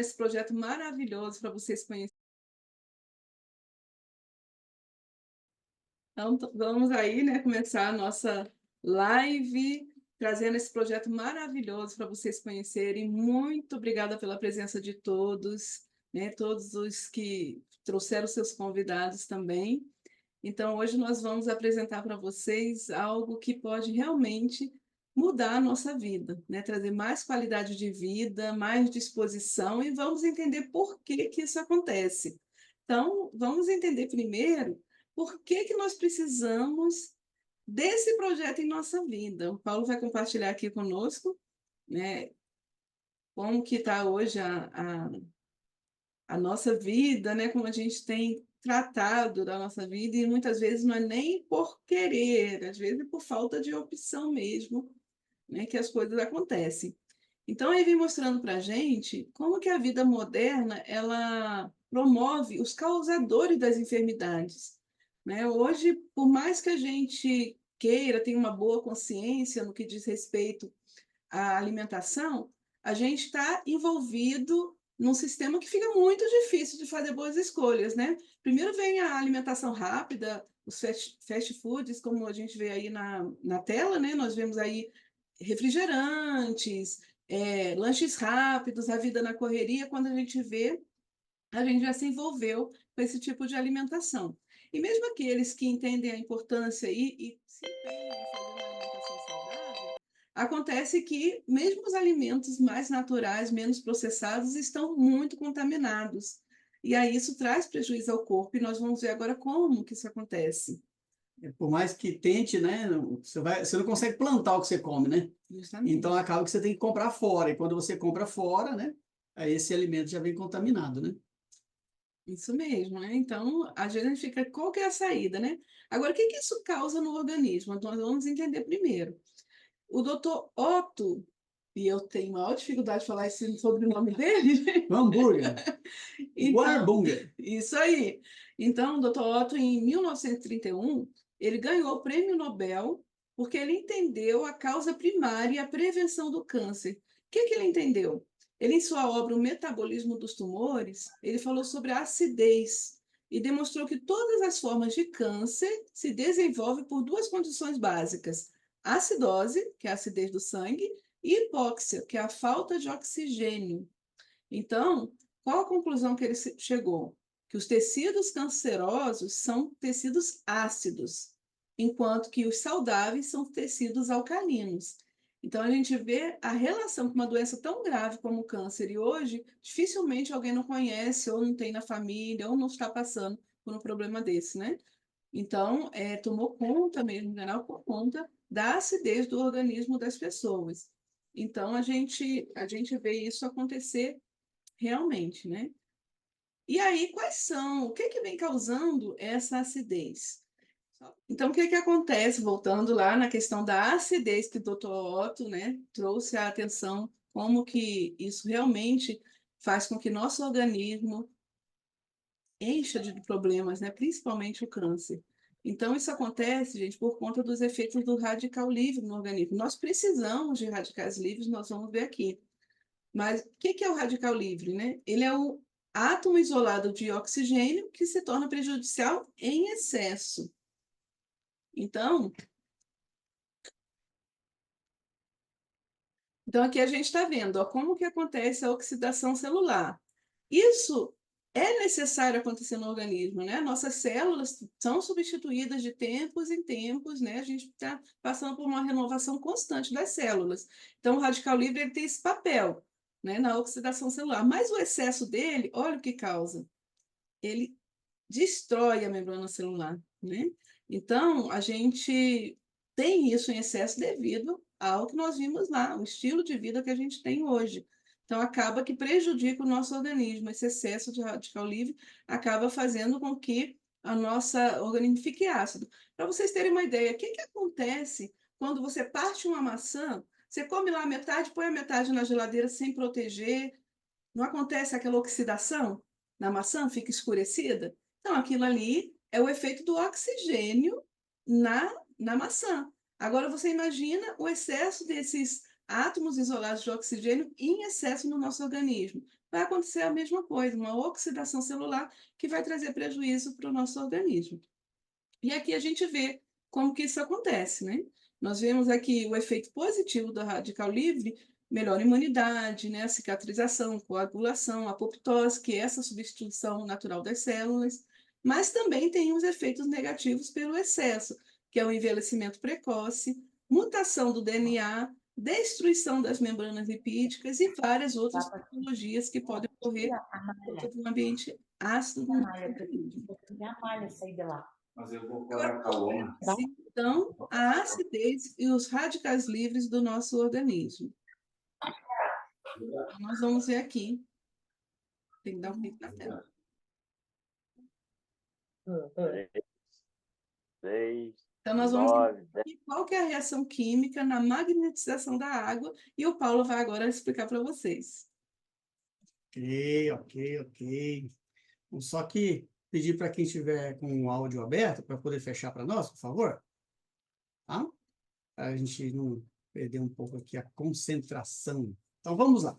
esse projeto maravilhoso para vocês conhecerem. Então, vamos aí, né, começar a nossa live, trazendo esse projeto maravilhoso para vocês conhecerem. Muito obrigada pela presença de todos, né, todos os que trouxeram seus convidados também. Então, hoje nós vamos apresentar para vocês algo que pode realmente mudar a nossa vida, né? Trazer mais qualidade de vida, mais disposição e vamos entender por que que isso acontece. Então, vamos entender primeiro por que que nós precisamos desse projeto em nossa vida. O Paulo vai compartilhar aqui conosco, né, como que está hoje a nossa vida, né? Como a gente tem tratado da nossa vida, e muitas vezes não é nem por querer, às vezes é por falta de opção mesmo, né, que as coisas acontecem. Então, ele vem mostrando para a gente como que a vida moderna ela promove os causadores das enfermidades. Né? Hoje, por mais que a gente queira, tenha uma boa consciência no que diz respeito à alimentação, a gente está envolvido num sistema que fica muito difícil de fazer boas escolhas, né? Primeiro vem a alimentação rápida, os fast foods, como a gente vê aí na tela, né? Nós vemos aí refrigerantes, lanches rápidos, a vida na correria, quando a gente vê, a gente já se envolveu com esse tipo de alimentação. E mesmo aqueles que entendem a importância e se empenham em fazer uma alimentação saudável, acontece que mesmo os alimentos mais naturais, menos processados, estão muito contaminados. E aí isso traz prejuízo ao corpo, e nós vamos ver agora como que isso acontece. Por mais que tente, né, você não consegue plantar o que você come, né? Justamente. Então acaba que você tem que comprar fora. E quando você compra fora, né, aí esse alimento já vem contaminado, né? Isso mesmo, né? Então, a gente fica, qual que é a saída, né? Agora, o que que isso causa no organismo? Então, nós vamos entender primeiro. O doutor Otto, e eu tenho maior dificuldade de falar esse sobrenome dele. Hambúrguer, Então, Warburger. isso aí. Então, o doutor Otto, em 1931, ele ganhou o prêmio Nobel porque ele entendeu a causa primária e a prevenção do câncer. O que que ele entendeu? Ele, em sua obra O Metabolismo dos Tumores, ele falou sobre a acidez e demonstrou que todas as formas de câncer se desenvolvem por duas condições básicas: acidose, que é a acidez do sangue, e hipóxia, que é a falta de oxigênio. Então, qual a conclusão que ele chegou? Que os tecidos cancerosos são tecidos ácidos, enquanto que os saudáveis são tecidos alcalinos. Então, a gente vê a relação com uma doença tão grave como o câncer, e hoje dificilmente alguém não conhece, ou não tem na família, ou não está passando por um problema desse, né? Então, tomou conta mesmo, geral, por conta da acidez do organismo das pessoas. Então, a gente vê isso acontecer realmente, né? E aí, quais são? O que que vem causando essa acidez? Então, o que que acontece? Voltando lá na questão da acidez que o Dr. Otto, né, trouxe a atenção, como que isso realmente faz com que nosso organismo encha de problemas, né, principalmente o câncer. Então, isso acontece, gente, por conta dos efeitos do radical livre no organismo. Nós precisamos de radicais livres, nós vamos ver aqui. Mas o que que é o radical livre, né? Ele é o átomo isolado de oxigênio que se torna prejudicial em excesso. Então, aqui a gente está vendo, ó, como que acontece a oxidação celular. Isso é necessário acontecer no organismo, né? Nossas células são substituídas de tempos em tempos, né? A gente está passando por uma renovação constante das células. Então, o radical livre ele tem esse papel, né, na oxidação celular. Mas o excesso dele, olha o que causa. Ele destrói a membrana celular, né? Então, a gente tem isso em excesso devido ao que nós vimos lá, o estilo de vida que a gente tem hoje. Então, acaba que prejudica o nosso organismo. Esse excesso de radical livre acaba fazendo com que a nossa organismo fique ácido. Para vocês terem uma ideia, o que que acontece quando você parte uma maçã, você come lá a metade, põe a metade na geladeira sem proteger, não acontece aquela oxidação na maçã, fica escurecida? Então, aquilo ali é o efeito do oxigênio na maçã. Agora, você imagina o excesso desses átomos isolados de oxigênio em excesso no nosso organismo. Vai acontecer a mesma coisa, uma oxidação celular que vai trazer prejuízo para o nosso organismo. E aqui a gente vê como que isso acontece, né? Nós vemos aqui o efeito positivo do radical livre, melhora a imunidade, né? A cicatrização, coagulação, apoptose, que é essa substituição natural das células, mas também tem os efeitos negativos pelo excesso, que é o envelhecimento precoce, mutação do DNA, destruição das membranas lipídicas e várias outras patologias que podem ocorrer por todo um ambiente ácido no nosso organismo. Mas eu vou Agora, colocar como uma. então a acidez e os radicais livres do nosso organismo? Nós vamos ver aqui. Tem que dar um clique na tela. 6, Então, nós vamos 9, ver 10. aqui qual que é a reação química na magnetização da água, e o Paulo vai agora explicar para vocês. Ok. Vou só que pedir para quem estiver com o áudio aberto, para poder fechar para nós, por favor. Tá? Para a gente não perder um pouco aqui a concentração. Então, vamos lá.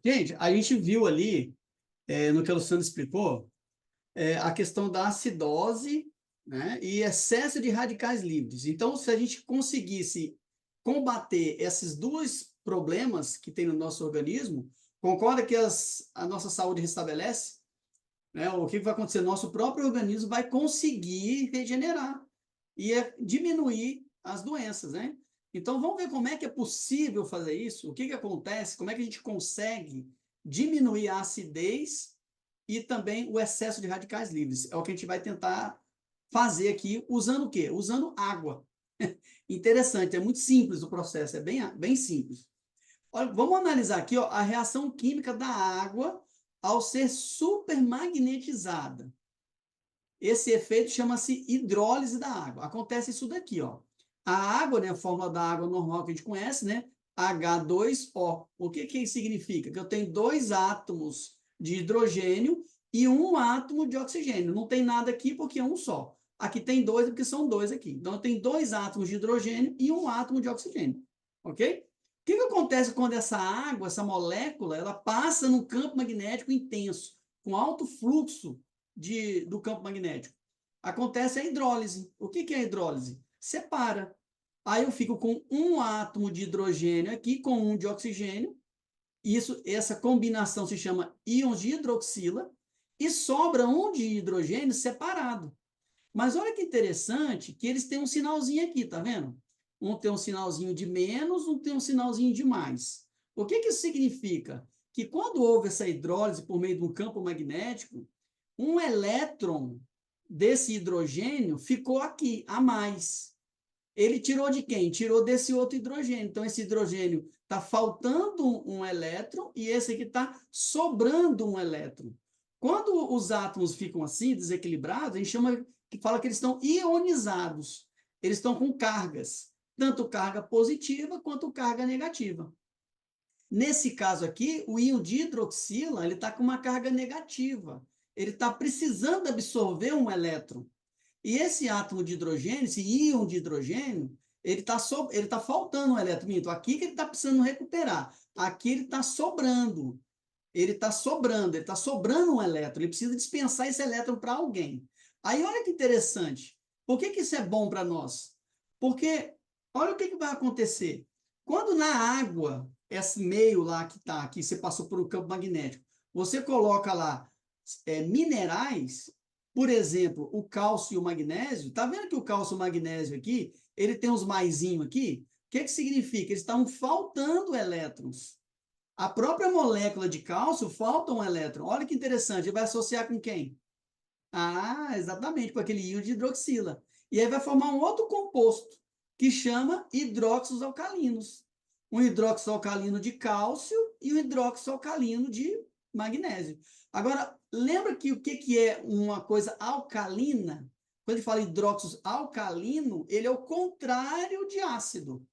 Gente, a gente viu ali, no que a Luciana explicou, a questão da acidose, né, e excesso de radicais livres. Então, se a gente conseguisse combater esses dois problemas que tem no nosso organismo, concorda que a nossa saúde restabelece? Né? O que vai acontecer? Nosso próprio organismo vai conseguir regenerar e diminuir as doenças, né? Então, vamos ver como é que é possível fazer isso, o que acontece, como é que a gente consegue diminuir a acidez e também o excesso de radicais livres. É o que a gente vai tentar fazer aqui, usando o quê? Usando água. Interessante, é muito simples o processo, é bem simples. Olha, vamos analisar aqui, ó, a reação química da água ao ser supermagnetizada. Esse efeito chama-se hidrólise da água. Acontece isso daqui, ó. A água, né, a fórmula da água normal que a gente conhece, né? H2O. O que isso significa? Que eu tenho dois átomos de hidrogênio e um átomo de oxigênio. Não tem nada aqui porque é um só. Aqui tem dois porque são dois aqui. Então, eu tenho dois átomos de hidrogênio e um átomo de oxigênio. Ok? O que acontece quando essa água, essa molécula, ela passa num campo magnético intenso, com alto fluxo do campo magnético? Acontece a hidrólise. O que é a hidrólise? Separa. Aí eu fico com um átomo de hidrogênio aqui, com um de oxigênio. Essa combinação se chama íons de hidroxila, e sobra um de hidrogênio separado. Mas olha que interessante que eles têm um sinalzinho aqui, tá vendo? Um tem um sinalzinho de menos, um tem um sinalzinho de mais. O que isso significa? Que quando houve essa hidrólise por meio de um campo magnético, um elétron desse hidrogênio ficou aqui, a mais. Ele tirou de quem? Tirou desse outro hidrogênio. Então, esse hidrogênio está faltando um elétron e esse aqui está sobrando um elétron. Quando os átomos ficam assim, desequilibrados, a gente fala que eles estão ionizados. Eles estão com cargas, tanto carga positiva quanto carga negativa. Nesse caso aqui, o íon de hidroxila está com uma carga negativa. Ele está precisando absorver um elétron. E esse átomo de hidrogênio, esse íon de hidrogênio, ele tá faltando um elétron. Então, aqui que ele está precisando recuperar. Aqui ele está sobrando. Ele está sobrando um elétron. Ele precisa dispensar esse elétron para alguém. Aí, olha que interessante. Por que isso é bom para nós? Porque, olha o que vai acontecer. Quando na água, esse meio lá que está aqui, você passou por um campo magnético, você coloca lá minerais, por exemplo, o cálcio e o magnésio. Tá vendo que o cálcio e o magnésio aqui, ele tem uns maisinho aqui? O que significa? Eles estão faltando elétrons. A própria molécula de cálcio falta um elétron. Olha que interessante. Ele vai associar com quem? Ah, exatamente, com aquele íon de hidroxila. E aí vai formar um outro composto, que chama hidróxidos alcalinos. Um hidróxido alcalino de cálcio e um hidróxido alcalino de magnésio. Agora, lembra que o que é uma coisa alcalina? Quando ele fala hidróxido alcalino, ele é o contrário de ácido.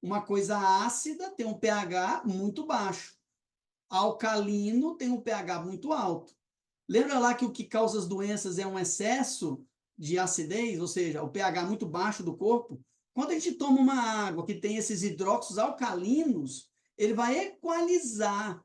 Uma coisa ácida tem um pH muito baixo. Alcalino tem um pH muito alto. Lembra lá que o que causa as doenças é um excesso de acidez, ou seja, o pH muito baixo do corpo? Quando a gente toma uma água que tem esses hidróxidos alcalinos, ele vai equalizar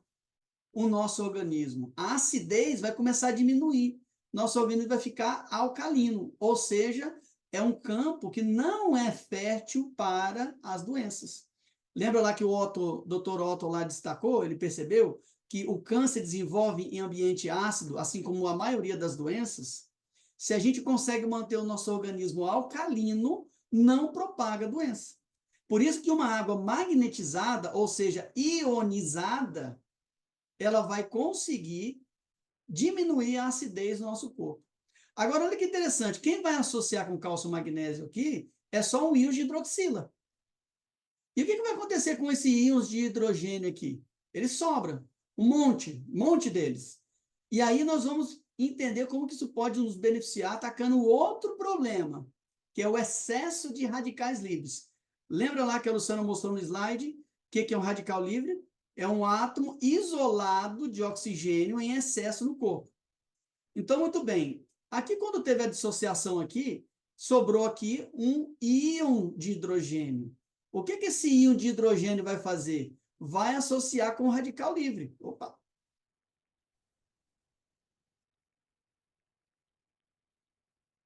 o nosso organismo. A acidez vai começar a diminuir. Nosso organismo vai ficar alcalino, ou seja, é um campo que não é fértil para as doenças. Lembra lá que o Dr. Otto lá destacou, ele percebeu que o câncer desenvolve em ambiente ácido, assim como a maioria das doenças? Se a gente consegue manter o nosso organismo alcalino, não propaga doença. Por isso que uma água magnetizada, ou seja, ionizada, ela vai conseguir diminuir a acidez do nosso corpo. Agora, olha que interessante, quem vai associar com cálcio magnésio aqui é só um íon de hidroxila. E o que vai acontecer com esses íons de hidrogênio aqui? Eles sobram, um monte deles. E aí nós vamos entender como que isso pode nos beneficiar atacando outro problema, que é o excesso de radicais livres. Lembra lá que a Luciana mostrou no slide? O que é um radical livre? É um átomo isolado de oxigênio em excesso no corpo. Então, muito bem. Aqui, quando teve a dissociação aqui, sobrou aqui um íon de hidrogênio. O que esse íon de hidrogênio vai fazer? Vai associar com o radical livre. Opa!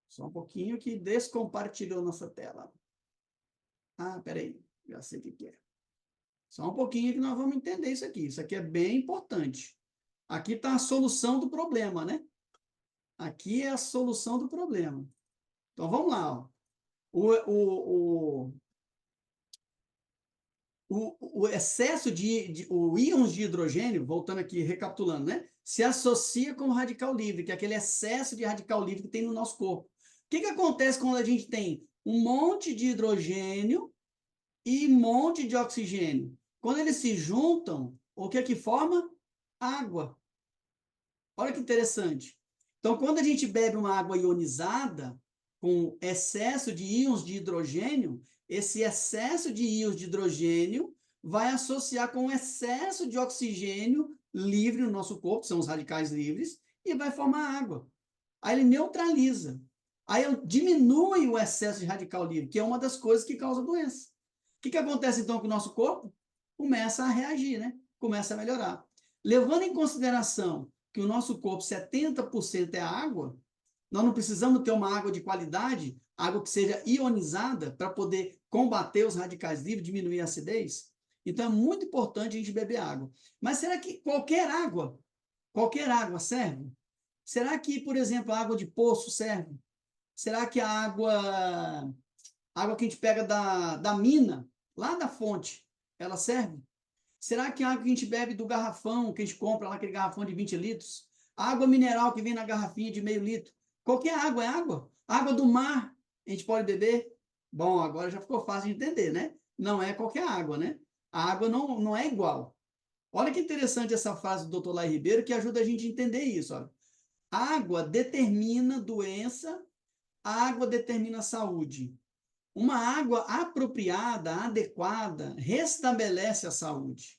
Só um pouquinho que descompartilhou nossa tela. Ah, peraí. Já sei o que é. Só um pouquinho que nós vamos entender isso aqui. Isso aqui é bem importante. Aqui está a solução do problema, né? Aqui é a solução do problema. Então, vamos lá. Ó. O excesso o íons de hidrogênio, voltando aqui, recapitulando, né? Se associa com o radical livre, que é aquele excesso de radical livre que tem no nosso corpo. O que acontece quando a gente tem um monte de hidrogênio e um monte de oxigênio? Quando eles se juntam, o que forma? Água. Olha que interessante. Então, quando a gente bebe uma água ionizada, com excesso de íons de hidrogênio, esse excesso de íons de hidrogênio vai associar com o excesso de oxigênio livre no nosso corpo, são os radicais livres, e vai formar água. Aí ele neutraliza. Aí diminui o excesso de radical livre, que é uma das coisas que causa doença. O que acontece então com o nosso corpo? Começa a reagir, né? Começa a melhorar. Levando em consideração que o nosso corpo, 70% é água, nós não precisamos ter uma água de qualidade, água que seja ionizada, para poder combater os radicais livres, diminuir a acidez. Então, é muito importante a gente beber água. Mas será que qualquer água serve? Será que, por exemplo, a água de poço serve? Será que a água que a gente pega da mina, lá da fonte, ela serve? Será que a água que a gente bebe do garrafão, que a gente compra lá, aquele garrafão de 20 litros, a água mineral que vem na garrafinha de meio litro, qualquer água é água? Água do mar, a gente pode beber? Bom, agora já ficou fácil de entender, né? Não é qualquer água, né? A água não é igual. Olha que interessante essa frase do Dr. Lai Ribeiro, que ajuda a gente a entender isso. Olha. Água determina doença, água determina saúde. Uma água apropriada, adequada, restabelece a saúde.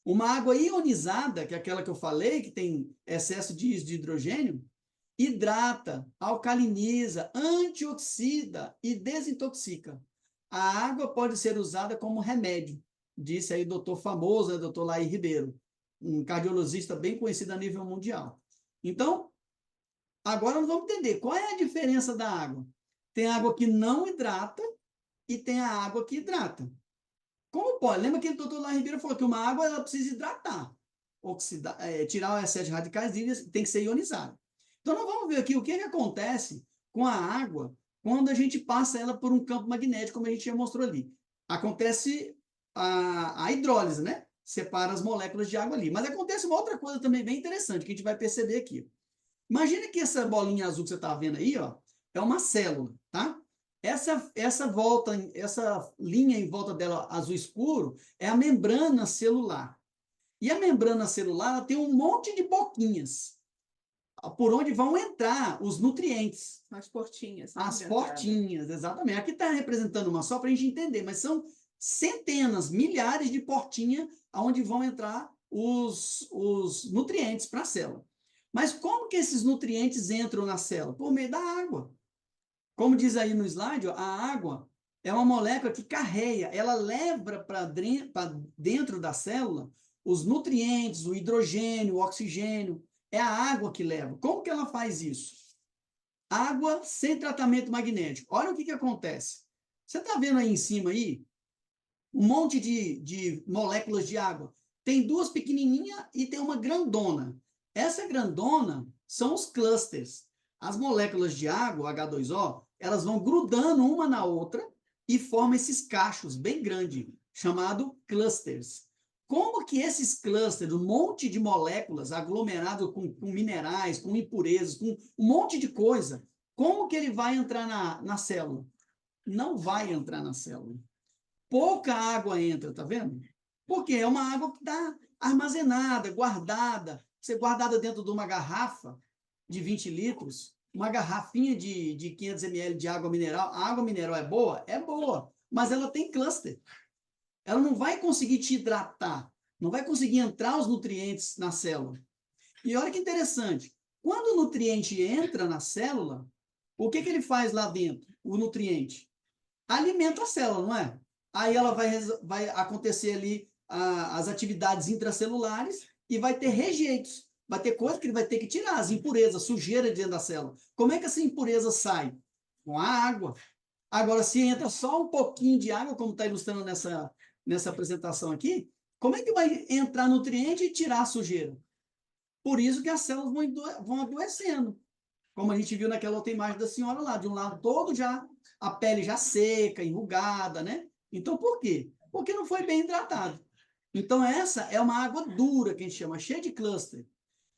Uma água ionizada, que é aquela que eu falei, que tem excesso de hidrogênio, hidrata, alcaliniza, antioxida e desintoxica. A água pode ser usada como remédio, disse aí o doutor famoso, o doutor Lai Ribeiro, um cardiologista bem conhecido a nível mundial. Então, agora nós vamos entender qual é a diferença da água. Tem água que não hidrata e tem a água que hidrata. Como pode? Lembra que o doutor Lai Ribeiro falou que uma água ela precisa hidratar, tirar o excesso de radicais livres, tem que ser ionizada. Então, nós vamos ver aqui o que acontece com a água quando a gente passa ela por um campo magnético, como a gente já mostrou ali. Acontece a hidrólise, né? Separa as moléculas de água ali. Mas acontece uma outra coisa também bem interessante, que a gente vai perceber aqui. Imagina que essa bolinha azul que você está vendo aí, ó, é uma célula, tá? Essa linha em volta dela azul escuro é a membrana celular. E a membrana celular tem um monte de boquinhas por onde vão entrar os nutrientes. As portinhas. As portinhas, exatamente. Aqui está representando uma só para a gente entender, mas são centenas, milhares de portinhas onde vão entrar os nutrientes para a célula. Mas como que esses nutrientes entram na célula? Por meio da água. Como diz aí no slide, ó, a água é uma molécula que carrega, ela leva para dentro da célula os nutrientes, o hidrogênio, o oxigênio. É a água que leva. Como que ela faz isso? Água sem tratamento magnético. Olha o que acontece. Você está vendo aí em cima aí? Um monte de moléculas de água. Tem duas pequenininhas e tem uma grandona. Essa grandona são os clusters. As moléculas de água, H2O, elas vão grudando uma na outra e formam esses cachos bem grandes, chamado clusters. Como que esses clusters, um monte de moléculas aglomeradas com minerais, com impurezas, com um monte de coisa, como que ele vai entrar na célula? Não vai entrar na célula. Pouca água entra, tá vendo? Porque é uma água que está armazenada, guardada. Você guardada dentro de uma garrafa de 20 litros, uma garrafinha de 500 ml de água mineral. A água mineral é boa? É boa, mas ela tem cluster. Ela não vai conseguir te hidratar, não vai conseguir entrar os nutrientes na célula. E olha que interessante, quando o nutriente entra na célula, o que ele faz lá dentro? O nutriente alimenta a célula, não é? Aí ela vai acontecer ali as atividades intracelulares e vai ter rejeitos. Vai ter coisa que ele vai ter que tirar, as impurezas, sujeira dentro da célula. Como é que essa impureza sai? Com a água. Agora, se entra só um pouquinho de água, como está ilustrando nessa apresentação aqui, como é que vai entrar nutriente e tirar a sujeira? Por isso que as células vão adoecendo. Como a gente viu naquela outra imagem da senhora lá, de um lado todo já, a pele já seca, enrugada, né? Então, por quê? Porque não foi bem hidratado. Então, essa é uma água dura, que a gente chama, cheia de cluster.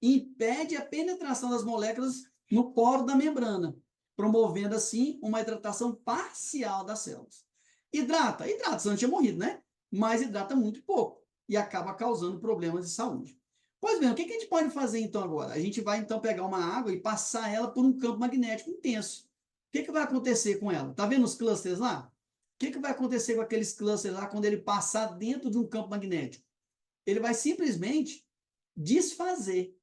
Impede a penetração das moléculas no poro da membrana, promovendo, assim, uma hidratação parcial das células. Hidrata, senão tinha morrido, né? Mas hidrata muito pouco e acaba causando problemas de saúde. Pois bem, o que a gente pode fazer então agora? A gente vai então pegar uma água e passar ela por um campo magnético intenso. O que vai acontecer com ela? Tá vendo os clusters lá? O que vai acontecer com aqueles clusters lá quando ele passar dentro de um campo magnético? Ele vai simplesmente desfazer.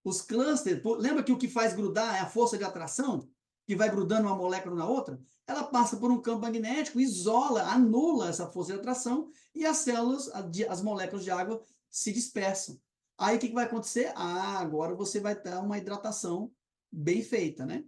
Os clusters, lembra que o que faz grudar é a força de atração? Que vai grudando uma molécula na outra? Ela passa por um campo magnético, isola, anula essa força de atração e as células, as moléculas de água se dispersam. Aí o que vai acontecer? Agora você vai ter uma hidratação bem feita, né?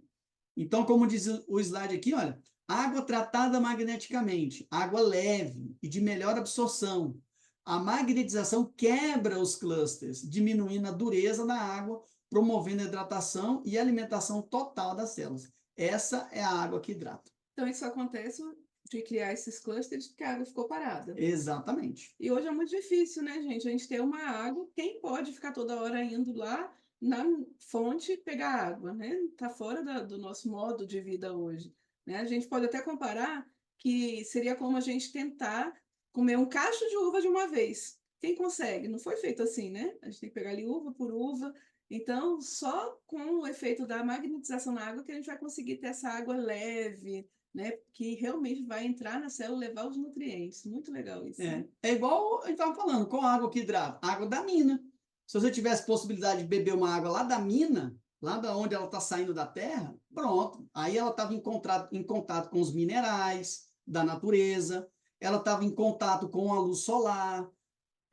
Então, como diz o slide aqui, olha, água tratada magneticamente, água leve e de melhor absorção. A magnetização quebra os clusters, diminuindo a dureza da água, promovendo a hidratação e alimentação total das células. Essa é a água que hidrata. Então, isso acontece de criar esses clusters porque a água ficou parada. Exatamente. E hoje é muito difícil, né, gente? A gente ter uma água, quem pode ficar toda hora indo lá na fonte pegar água, né? Está fora do nosso modo de vida hoje, né? A gente pode até comparar que seria como a gente tentar comer um cacho de uva de uma vez. Quem consegue? Não foi feito assim, né? A gente tem que pegar ali uva por uva. Então, só com o efeito da magnetização na água que a gente vai conseguir ter essa água leve, né? Que realmente vai entrar na célula e levar os nutrientes. Muito legal isso. Né? É igual a gente estava falando, com a água que hidrata? Água da mina. Se você tivesse possibilidade de beber uma água lá da mina, lá da onde ela está saindo da terra, pronto. Aí ela estava em contato com os minerais da natureza, ela estava em contato com a luz solar.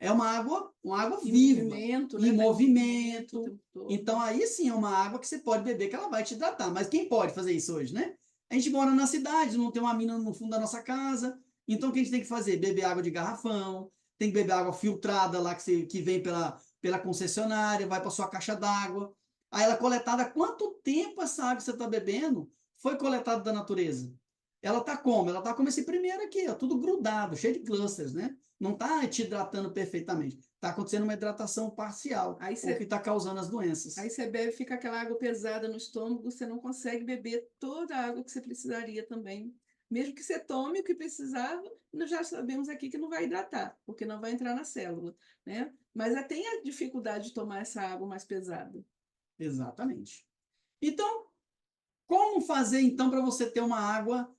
É uma água viva, movimento, em né? movimento. Então, aí sim é uma água que você pode beber, que ela vai te hidratar. Mas quem pode fazer isso hoje, né? A gente mora na cidade, não tem uma mina no fundo da nossa casa. Então, o que a gente tem que fazer? Beber água de garrafão, tem que beber água filtrada lá que vem pela concessionária, vai para sua caixa d'água. Aí ela é coletada, quanto tempo essa água que você está bebendo foi coletada da natureza? Ela está como? Ela está como esse primeiro aqui, ó, tudo grudado, cheio de clusters, né? Não está te hidratando perfeitamente. Está acontecendo uma hidratação parcial, o que está causando as doenças. Aí você bebe, fica aquela água pesada no estômago, você não consegue beber toda a água que você precisaria também. Mesmo que você tome o que precisava, nós já sabemos aqui que não vai hidratar, porque não vai entrar na célula, né? Mas tem a dificuldade de tomar essa água mais pesada. Exatamente. Então, como fazer então para você ter uma água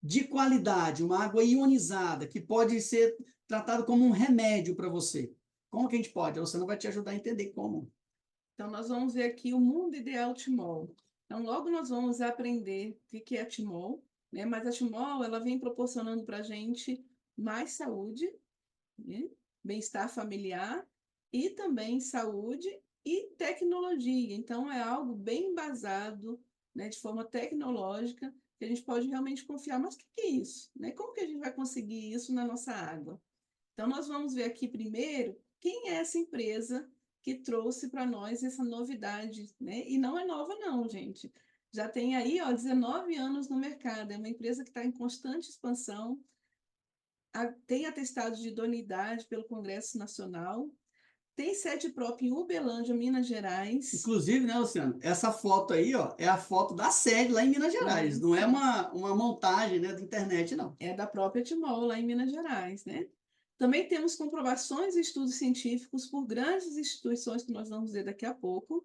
de qualidade, uma água ionizada, que pode ser tratado como um remédio para você? Como que a gente pode? Você não vai te ajudar a entender como. Então, nós vamos ver aqui o mundo ideal Timol. Então, logo nós vamos aprender o que é Timol, né? Mas a Timol, ela vem proporcionando para a gente mais saúde, né? Bem-estar familiar e também saúde e tecnologia. Então, é algo bem embasado, né, de forma tecnológica, que a gente pode realmente confiar. Mas o que é isso, né? Como que a gente vai conseguir isso na nossa água? Então, nós vamos ver aqui primeiro quem é essa empresa que trouxe para nós essa novidade, né? E não é nova, não, gente. Já tem aí, ó, 19 anos no mercado. É uma empresa que está em constante expansão, tem atestado de idoneidade pelo Congresso Nacional, tem sede própria em Uberlândia, Minas Gerais. Inclusive, né, Luciano, essa foto aí, ó, é a foto da sede lá em Minas Gerais, não é uma montagem, né, da internet, não. É da própria Timol, lá em Minas Gerais, né? Também temos comprovações e estudos científicos por grandes instituições, que nós vamos ver daqui a pouco,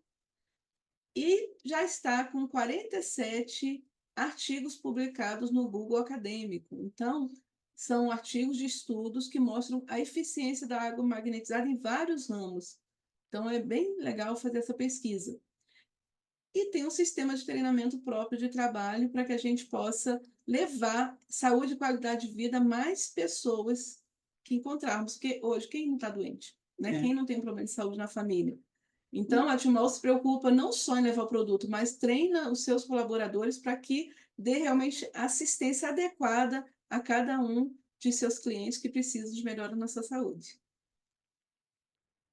e já está com 47 artigos publicados no Google Acadêmico. Então, são artigos de estudos que mostram a eficiência da água magnetizada em vários ramos. Então, é bem legal fazer essa pesquisa. E tem um sistema de treinamento próprio de trabalho para que a gente possa levar saúde e qualidade de vida a mais pessoas que encontrarmos. Porque hoje, quem não está doente? Né? Quem não tem problema de saúde na família? Então, a Timol se preocupa não só em levar o produto, mas treina os seus colaboradores para que dê realmente assistência adequada a cada um de seus clientes que precisam de melhora na sua saúde.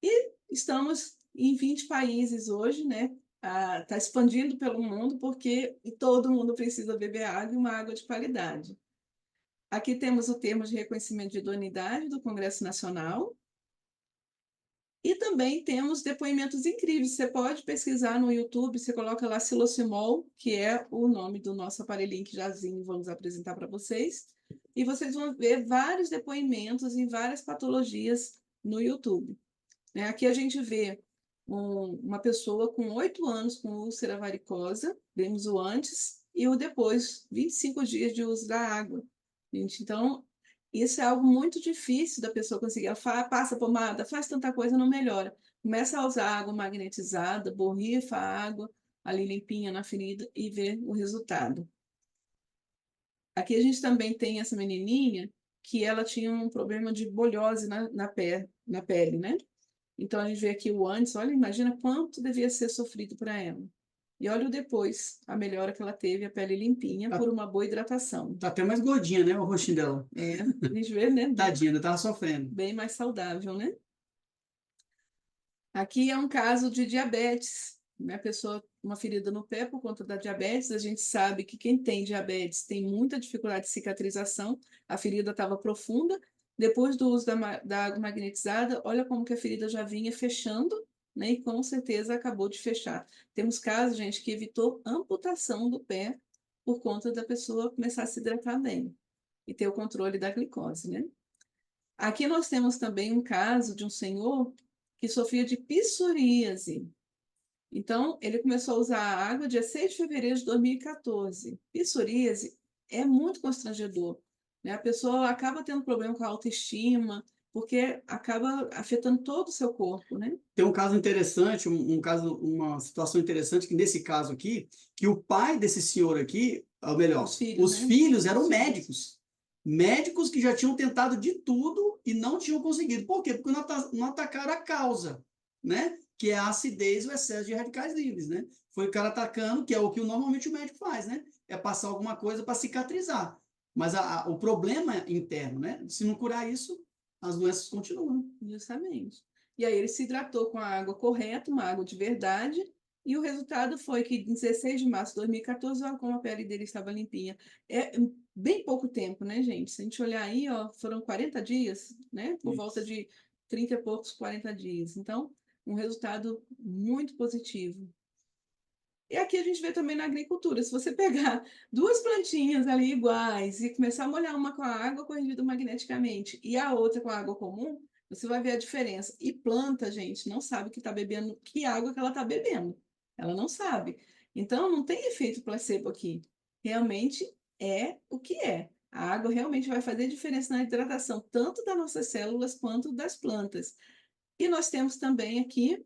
E estamos em 20 países hoje, né? Está expandindo pelo mundo porque todo mundo precisa beber água e uma água de qualidade. Aqui temos o termo de reconhecimento de idoneidade do Congresso Nacional. E também temos depoimentos incríveis. Você pode pesquisar no YouTube, você coloca lá Silocimol, que é o nome do nosso aparelhinho que jazinho vamos apresentar para vocês. E vocês vão ver vários depoimentos em várias patologias no YouTube. Aqui a gente vê uma pessoa com 8 anos com úlcera varicosa, vemos o antes e o depois, 25 dias de uso da água. Gente, então, isso é algo muito difícil da pessoa conseguir. Ela passa pomada, faz tanta coisa, não melhora. Começa a usar água magnetizada, borrifa a água ali limpinha na ferida e vê o resultado. Aqui a gente também tem essa menininha que ela tinha um problema de bolhose na pele, né? Então, a gente vê aqui o antes, olha, imagina quanto devia ser sofrido para ela. E olha o depois, a melhora que ela teve, a pele limpinha, por uma boa hidratação. Tá até mais gordinha, né, o rostinho dela. É, a gente vê, né? Tadinha, ainda tava sofrendo. Bem mais saudável, né? Aqui é um caso de diabetes. A pessoa, uma ferida no pé por conta da diabetes. A gente sabe que quem tem diabetes tem muita dificuldade de cicatrização. A ferida estava profunda. Depois do uso da água magnetizada, olha como que a ferida já vinha fechando, né? E com certeza acabou de fechar. Temos casos, gente, que evitou amputação do pé por conta da pessoa começar a se hidratar bem e ter o controle da glicose, né? Aqui nós temos também um caso de um senhor que sofria de psoríase. Então, ele começou a usar a água dia 6 de fevereiro de 2014. Psoríase é muito constrangedor, né? A pessoa acaba tendo problema com a autoestima, porque acaba afetando todo o seu corpo, né? Tem um caso interessante, uma situação interessante, que nesse caso aqui, que o pai desse senhor aqui, ou melhor, os filhos eram médicos. Médicos que já tinham tentado de tudo e não tinham conseguido. Por quê? Porque não atacaram a causa, né? Que é a acidez ou excesso de radicais livres, né? Foi o cara atacando, que é o que normalmente o médico faz, né? É passar alguma coisa para cicatrizar. Mas o problema é interno, né? Se não curar isso, as doenças continuam. Justamente. E aí ele se hidratou com a água correta, uma água de verdade, e o resultado foi que, em 16 de março de 2014, olha como a pele dele estava limpinha. É bem pouco tempo, né, gente? Se a gente olhar aí, ó, foram 40 dias, né? Por volta de 30 e poucos, 40 dias. Então, um resultado muito positivo. E aqui a gente vê também na agricultura, se você pegar duas plantinhas ali iguais e começar a molhar uma com a água corrigida magneticamente e a outra com a água comum, você vai ver a diferença. E planta, gente, não sabe que está bebendo, que água que ela está bebendo. Ela não sabe. Então, não tem efeito placebo aqui. Realmente é o que é. A água realmente vai fazer diferença na hidratação, tanto das nossas células quanto das plantas. E nós temos também aqui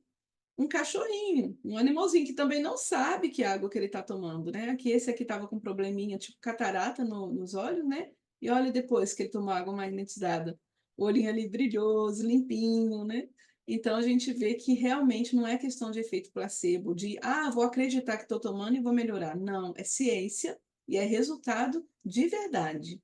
um cachorrinho, um animalzinho que também não sabe que água que ele está tomando, né? Aqui esse aqui estava com um probleminha, tipo catarata nos olhos, né? E olha depois que ele tomou água magnetizada, o olhinho ali brilhoso, limpinho, né? Então a gente vê que realmente não é questão de efeito placebo, de vou acreditar que estou tomando e vou melhorar. Não, é ciência e é resultado de verdade.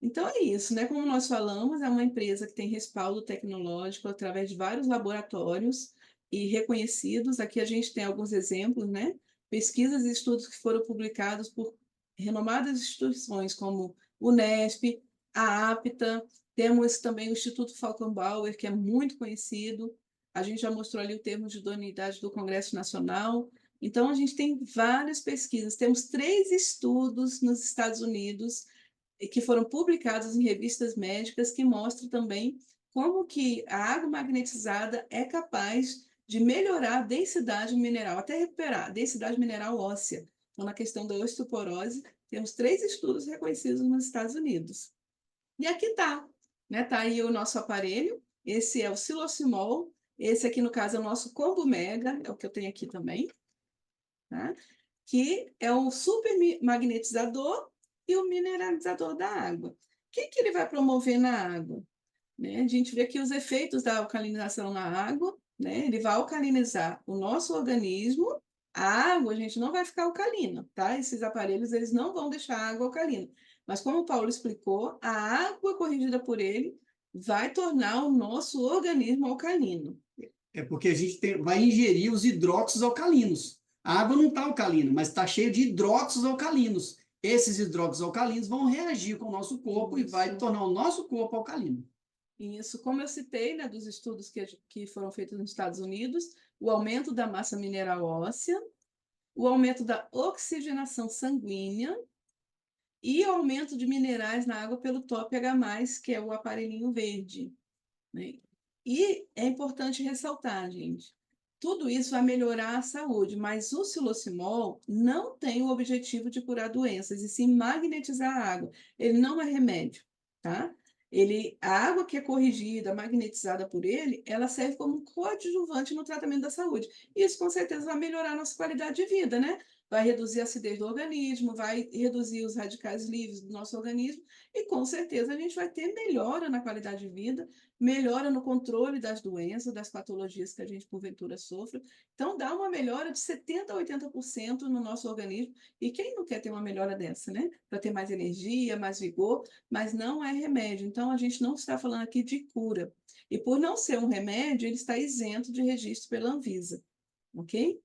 Então é isso, né? Como nós falamos, é uma empresa que tem respaldo tecnológico através de vários laboratórios e reconhecidos. Aqui a gente tem alguns exemplos, né? Pesquisas e estudos que foram publicados por renomadas instituições como o Unesp, a APTA, temos também o Instituto Falkenbauer, que é muito conhecido. A gente já mostrou ali o termo de idoneidade do Congresso Nacional. Então, a gente tem várias pesquisas. Temos 3 estudos nos Estados Unidos que foram publicados em revistas médicas que mostram também como que a água magnetizada é capaz de melhorar a densidade mineral, até recuperar a densidade mineral óssea. Então, na questão da osteoporose, temos 3 estudos reconhecidos nos Estados Unidos. E aqui está, né? Tá aí o nosso aparelho, esse é o Silocimol, esse aqui, no caso, é o nosso Combo Mega, é o que eu tenho aqui também, tá? Que é um super magnetizador e o mineralizador da água. O que ele vai promover na água? Né? A gente vê aqui os efeitos da alcalinização na água, né? Ele vai alcalinizar o nosso organismo. A água, a gente não vai ficar alcalina, tá? Esses aparelhos, eles não vão deixar a água alcalina. Mas como o Paulo explicou, a água corrigida por ele vai tornar o nosso organismo alcalino. É porque a gente vai ingerir os hidróxidos alcalinos. A água não está alcalina, mas está cheia de hidróxidos alcalinos. Esses hidróxidos alcalinos vão reagir com o nosso corpo e vai tornar o nosso corpo alcalino. Isso, como eu citei, né, dos estudos que foram feitos nos Estados Unidos, o aumento da massa mineral óssea, o aumento da oxigenação sanguínea e o aumento de minerais na água pelo TOP-H+, que é o aparelhinho verde, né? E é importante ressaltar, gente, tudo isso vai melhorar a saúde, mas o silocimol não tem o objetivo de curar doenças, e sim magnetizar a água. Ele não é remédio, tá? A água que é corrigida, magnetizada por ele, ela serve como coadjuvante no tratamento da saúde. Isso, com certeza, vai melhorar a nossa qualidade de vida, né? Vai reduzir a acidez do organismo, vai reduzir os radicais livres do nosso organismo, e com certeza a gente vai ter melhora na qualidade de vida, melhora no controle das doenças, das patologias que a gente porventura sofre. Então, dá uma melhora de 70% a 80% no nosso organismo. E quem não quer ter uma melhora dessa, né? Para ter mais energia, mais vigor, mas não é remédio. Então, a gente não está falando aqui de cura. E por não ser um remédio, ele está isento de registro pela Anvisa. Ok?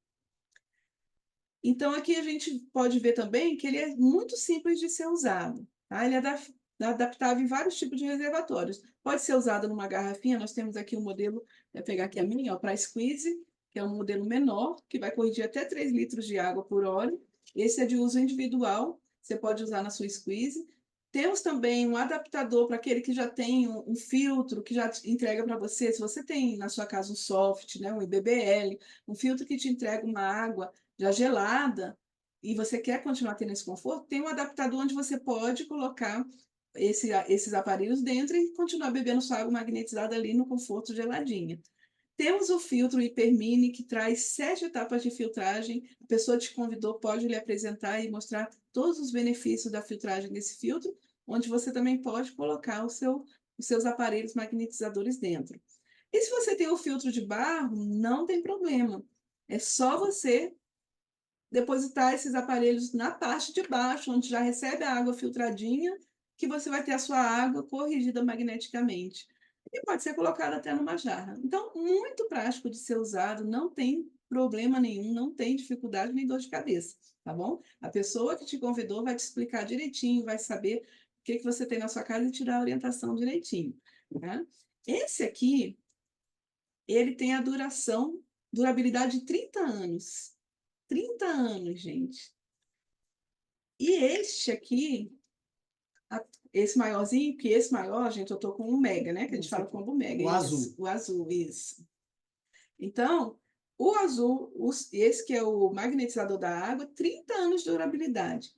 Então, aqui a gente pode ver também que ele é muito simples de ser usado. Tá? Ele é adaptável em vários tipos de reservatórios. Pode ser usado numa garrafinha, nós temos aqui um modelo, vou pegar aqui a minha, para squeeze, que é um modelo menor, que vai corrigir até 3 litros de água por hora. Esse é de uso individual, você pode usar na sua squeeze. Temos também um adaptador para aquele que já tem um filtro, que já entrega para você, se você tem na sua casa um soft, né, um IBBL, um filtro que te entrega uma água já gelada, e você quer continuar tendo esse conforto, tem um adaptador onde você pode colocar esses aparelhos dentro e continuar bebendo sua água magnetizada ali no conforto geladinha. Temos o filtro Hipermini, que traz 7 etapas de filtragem. A pessoa te convidou, pode lhe apresentar e mostrar todos os benefícios da filtragem desse filtro, onde você também pode colocar os seus aparelhos magnetizadores dentro. E se você tem o filtro de barro, não tem problema. É só você depositar esses aparelhos na parte de baixo, onde já recebe a água filtradinha, que você vai ter a sua água corrigida magneticamente. E pode ser colocada até numa jarra. Então, muito prático de ser usado, não tem problema nenhum, não tem dificuldade nem dor de cabeça, tá bom? A pessoa que te convidou vai te explicar direitinho, vai saber o que você tem na sua casa e te dar a orientação direitinho, tá? Esse aqui, ele tem a durabilidade de 30 anos. 30 anos, gente. E este aqui, esse maiorzinho, que esse maior, gente, eu tô com um mega, né? Que a gente fala combo mega. O azul. O azul, isso. Então, o azul, esse que é o magnetizador da água, 30 anos de durabilidade.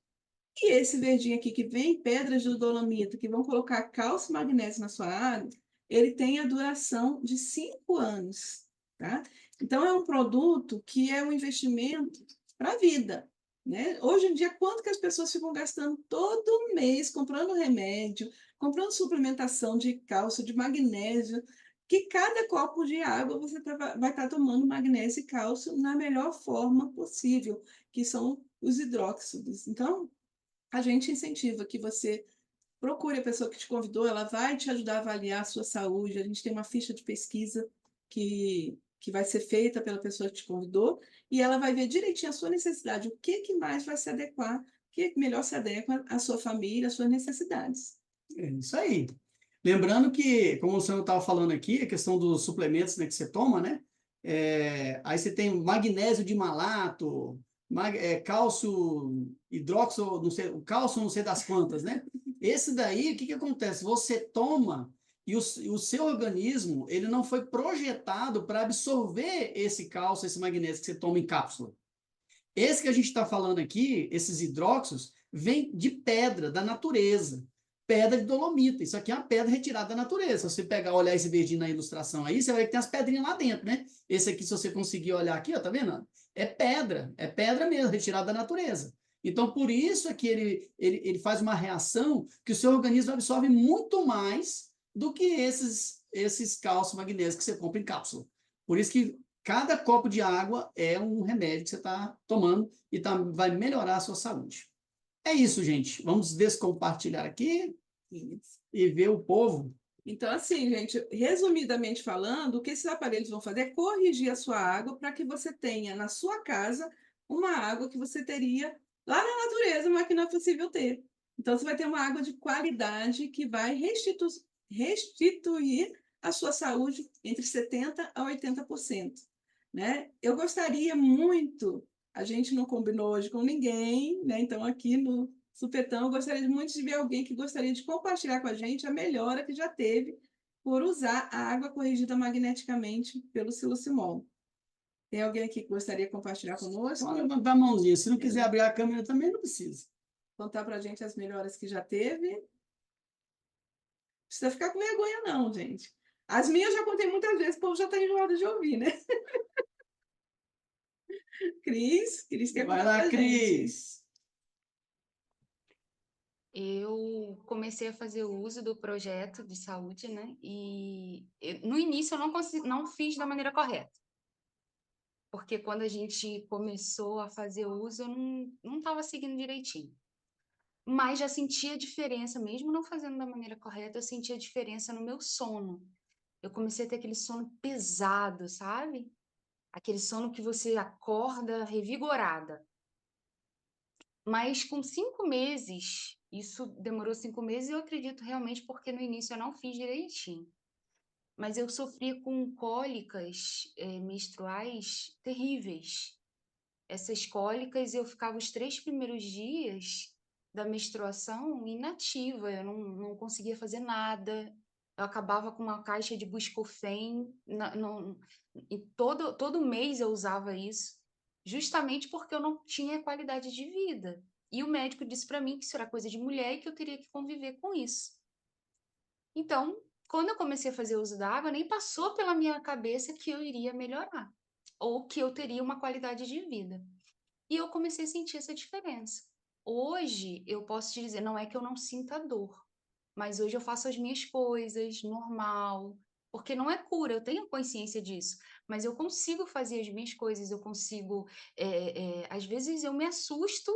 E esse verdinho aqui, que vem pedras de dolomito, que vão colocar cálcio e magnésio na sua água, ele tem a duração de 5 anos, tá? Então, é um produto que é um investimento para a vida, né? Hoje em dia, quanto que as pessoas ficam gastando todo mês comprando remédio, comprando suplementação de cálcio, de magnésio, que cada copo de água você vai estar tomando magnésio e cálcio na melhor forma possível, que são os hidróxidos. Então, a gente incentiva que você procure a pessoa que te convidou, ela vai te ajudar a avaliar a sua saúde. A gente tem uma ficha de pesquisa que vai ser feita pela pessoa que te convidou e ela vai ver direitinho a sua necessidade, o que mais vai se adequar, o que melhor se adequa à sua família, às suas necessidades. É isso aí. Lembrando que, como o senhor estava falando aqui, a questão dos suplementos, né, que você toma, né? Aí você tem magnésio de malato, cálcio hidróxido, não sei, o cálcio não sei das quantas, né? Esse daí, o que acontece? Você toma e o seu organismo, ele não foi projetado para absorver esse cálcio, esse magnésio que você toma em cápsula. Esse que a gente está falando aqui, esses hidróxidos, vem de pedra, da natureza. Pedra de dolomita. Isso aqui é uma pedra retirada da natureza. Se você pegar, olhar esse verdinho na ilustração aí, você vai ver que tem as pedrinhas lá dentro, né? Esse aqui, se você conseguir olhar aqui, ó, tá vendo? É pedra mesmo, retirada da natureza. Então, por isso é que ele faz uma reação que o seu organismo absorve muito mais do que esses cálcio magnésio que você compra em cápsula. Por isso que cada copo de água é um remédio que você está tomando e vai melhorar a sua saúde. É isso, gente. Vamos descompartilhar aqui e ver o povo. Então, assim, gente, resumidamente falando, o que esses aparelhos vão fazer é corrigir a sua água para que você tenha na sua casa uma água que você teria lá na natureza, mas que não é possível ter. Então, você vai ter uma água de qualidade que vai restituir a sua saúde entre 70% a 80%. Né? Eu gostaria muito, a gente não combinou hoje com ninguém, né? Então, aqui no Supetão, eu gostaria muito de ver alguém que gostaria de compartilhar com a gente a melhora que já teve por usar a água corrigida magneticamente pelo Silucimol. Tem alguém aqui que gostaria de compartilhar conosco? Só levantar a mãozinha. Se não quiser abrir a câmera também, não precisa. Contar para a gente as melhoras que já teve. Não precisa ficar com vergonha, não, gente. As minhas eu já contei muitas vezes, o povo já está enjoado de ouvir, né? Cris quer Vai contar lá, pra Cris. Eu comecei a fazer uso do projeto de saúde, né? No início eu não fiz da maneira correta. Porque quando a gente começou a fazer uso, eu não estava seguindo direitinho. Mas já sentia diferença, mesmo não fazendo da maneira correta, eu sentia diferença no meu sono. Eu comecei a ter aquele sono pesado, sabe? Aquele sono que você acorda revigorada. Mas com 5 meses, isso demorou 5 meses, e eu acredito realmente porque no início eu não fiz direitinho. Mas eu sofria com cólicas menstruais terríveis. Essas cólicas, eu ficava os 3 primeiros dias da menstruação inativa, eu não conseguia fazer nada. Eu acabava com uma caixa de Buscofen, e todo mês eu usava isso, justamente porque eu não tinha qualidade de vida. E o médico disse para mim que isso era coisa de mulher e que eu teria que conviver com isso. Então, quando eu comecei a fazer uso da água, nem passou pela minha cabeça que eu iria melhorar, ou que eu teria uma qualidade de vida. E eu comecei a sentir essa diferença. Hoje, eu posso te dizer, não é que eu não sinta dor, mas hoje eu faço as minhas coisas, normal, porque não é cura, eu tenho consciência disso, mas eu consigo fazer as minhas coisas, eu consigo. Às vezes eu me assusto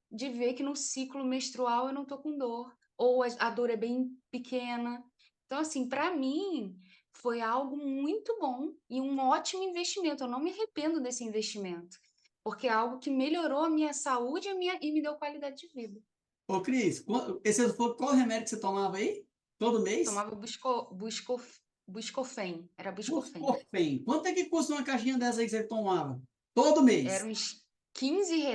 de ver que no ciclo menstrual eu não tô com dor, ou a dor é bem pequena. Então, assim, para mim, foi algo muito bom e um ótimo investimento. Eu não me arrependo desse investimento, porque é algo que melhorou a minha saúde e me deu qualidade de vida. Ô, Cris, qual remédio que você tomava aí? Todo mês? Tomava Buscofen, era Buscofen. Buscofen. Quanto é que custa uma caixinha dessa aí que você tomava? Todo mês? Era uns R$ 15,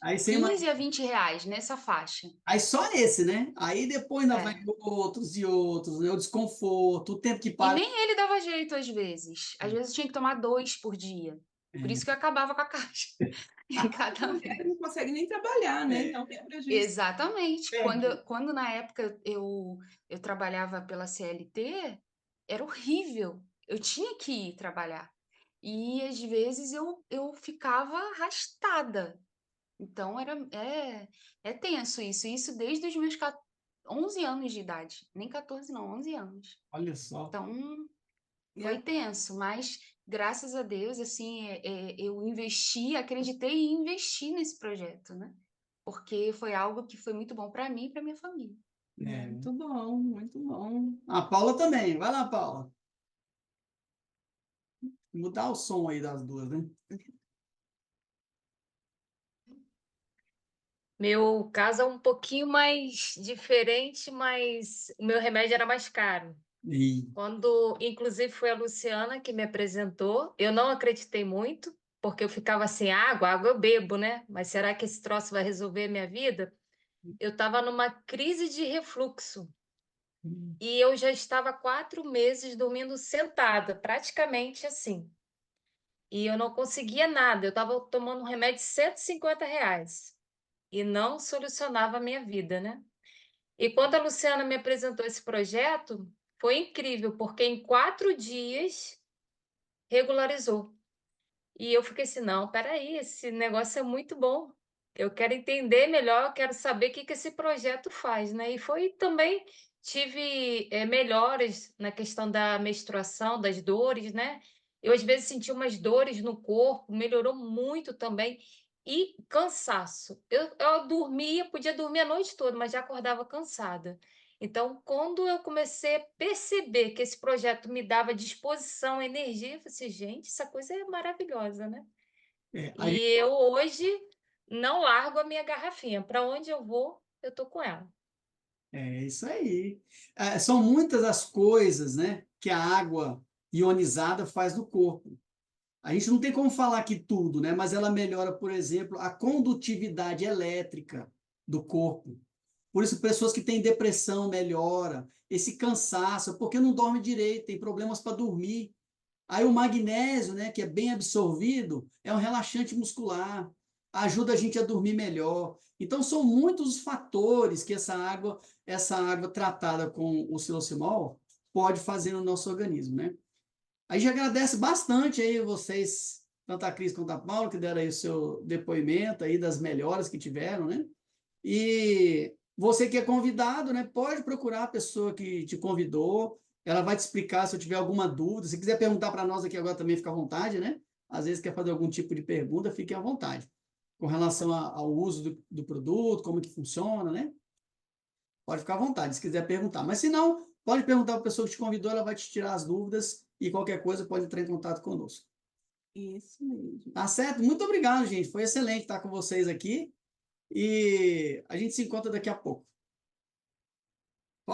Aí você 15 a R$ 20, nessa faixa. Aí só esse, né? Aí depois ainda vai É. outros e outros, né? O desconforto, o tempo que E para. nem ele dava jeito às vezes. Às vezes eu tinha que tomar 2 por dia. Por isso que eu acabava com a caixa em cada vez. Não consegue nem trabalhar, né? Então tem prejuízo. Exatamente. Quando na época eu trabalhava pela CLT, era horrível. Eu tinha que ir trabalhar. e às vezes eu ficava arrastada. Então é tenso isso desde os meus 11 anos de idade, nem 14 não, 11 anos. Olha só. Então E foi tenso, mas graças a Deus, assim, eu acreditei e investi nesse projeto, né? Porque foi algo que foi muito bom para mim e para minha família. É. muito bom, muito bom. A Paula também. Vai lá, Paula. Mudar o som aí das duas, né? Meu caso é um pouquinho mais diferente, mas o meu remédio era mais caro. E Quando, inclusive, foi a Luciana que me apresentou, eu não acreditei muito, porque eu ficava assim, água eu bebo, né? Mas será que esse troço vai resolver a minha vida? Eu estava numa crise de refluxo e eu já estava 4 meses dormindo sentada, praticamente assim. E eu não conseguia nada, eu estava tomando um remédio de R$ 150 e não solucionava a minha vida, né? E quando a Luciana me apresentou esse projeto, foi incrível, porque em 4 dias regularizou. E eu fiquei assim, não, peraí, esse negócio é muito bom. Eu quero entender melhor, eu quero saber o que esse projeto faz, né? E foi também, tive melhoras na questão da menstruação, das dores, né? Eu às vezes senti umas dores no corpo, melhorou muito também. E cansaço. Eu dormia, podia dormir a noite toda, mas já acordava cansada. Então, quando eu comecei a perceber que esse projeto me dava disposição, energia, eu falei assim, gente, essa coisa é maravilhosa, né? a E eu hoje não largo a minha garrafinha. Para onde eu vou, eu tô com ela. É isso aí. São muitas as coisas, né, que a água ionizada faz no corpo. A gente não tem como falar aqui tudo, né, mas ela melhora, por exemplo, a condutividade elétrica do corpo. Por isso, pessoas que têm depressão melhora, esse cansaço, porque não dorme direito, tem problemas para dormir. Aí o magnésio, né, que é bem absorvido, é um relaxante muscular, ajuda a gente a dormir melhor. Então são muitos os fatores que essa água tratada com o silocimol pode fazer no nosso organismo, né? Aí já agradece bastante aí vocês, tanto a Cris quanto a Paula, que deram aí o seu depoimento aí das melhoras que tiveram, né? E você que é convidado, né, pode procurar a pessoa que te convidou, ela vai te explicar se eu tiver alguma dúvida. Se quiser perguntar para nós aqui agora também, fica à vontade, né? Às vezes quer fazer algum tipo de pergunta, fique à vontade. Com relação ao uso do produto, como que funciona, né? Pode ficar à vontade, se quiser perguntar. Mas se não, pode perguntar para a pessoa que te convidou, ela vai te tirar as dúvidas e qualquer coisa pode entrar em contato conosco. Isso mesmo. Tá certo? Muito obrigado, gente. Foi excelente estar com vocês aqui e a gente se encontra daqui a pouco.